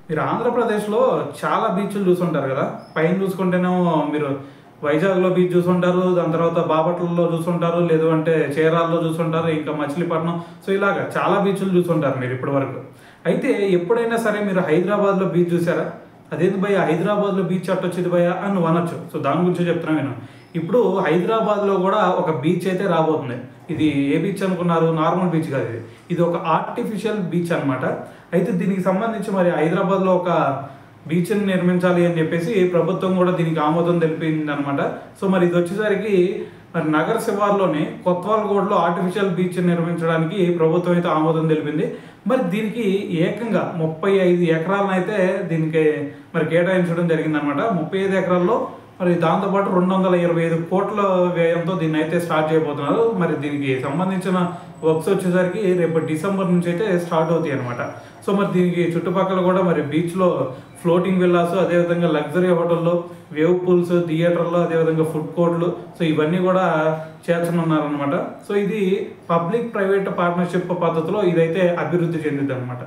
మీరు ఆంధ్రప్రదేశ్‌లో చాలా బీచ్‌లు చూసుంటారు గదా! పైన చూసుకుంటేనేమో మీరు వైజాగ్‌లో బీచ్ చూసుంటారు. దాని తర్వాత బాపట్లలో చూసుంటారు. లేదు అంటే చీరాల్లో చూసుంటారు. ఇంకా మచిలీపట్నం. సో, ఇలాగ చాలా బీచ్‌లు చూసుంటారు మీరు ఇప్పటి వరకు. అయితే ఎప్పుడైనా సరే మీరు హైదరాబాద్‌లో బీచ్ చూసారా? అదేంది భయ్యా హైదరాబాద్‌లో బీచ్ ఎట్టొచ్చింది భయ్యా అని నువ్వు అనొచ్చు. సో, దాని గురించే చెప్తున్నా విను. ఇప్పుడు హైదరాబాద్‌లో గూడా ఒక బీచ్ అయితే రాబోతుంది. ఇది ఏ బీచ్ అనుకున్నారు? నార్మల్ బీచ్ కాదు ఇది. ఇది ఒక ఆర్టిఫిషియల్ బీచ్ అన్నమాట. అయితే దీనికి సంబంధించి మరి హైదరాబాద్‌లో ఒక బీచ్‌ని నిర్మించాలి అని చెప్పేసి ప్రభుత్వం కూడా దీనికి ఆమోదం తెలిపిందనమాట. సో, మరి ఇదొచ్చేసరికి మరి నగర శివారులోని కొత్వాల్‌గూడలో ఆర్టిఫిషియల్ బీచ్ నిర్మించడానికి ప్రభుత్వం అయితే ఆమోదం తెలిపింది. మరి దీనికి ఏకంగా 35 ఎకరాలనైతే దీనికి మరి కేటాయించడం జరిగిందనమాట. 35 ఎకరాల్లో మరి దాంతో పాటు 225 కోట్ల వ్యయంతో దీన్నైతే స్టార్ట్ చేయబోతున్నారు. మరి దీనికి సంబంధించిన వర్క్స్ వచ్చేసరికి రేపు డిసెంబర్ నుంచి అయితే స్టార్ట్ అవుతాయన్నమాట. సో, మరి దీనికి చుట్టుపక్కల కూడా మరి బీచ్‌లో ఫ్లోటింగ్ విల్లాస్, అదేవిధంగా లగ్జరీ హోటల్‌లో, వేవ్ పూల్స్, థియేటర్‌లు, అదేవిధంగా ఫుడ్ కోర్ట్‌లు, సో, ఇవన్నీ కూడా చేర్చనున్నారనమాట. సో, ఇది పబ్లిక్ ప్రైవేట్ పార్ట్నర్‌షిప్ పద్ధతిలో ఇదైతే అభివృద్ధి చెందిద్దనమాట.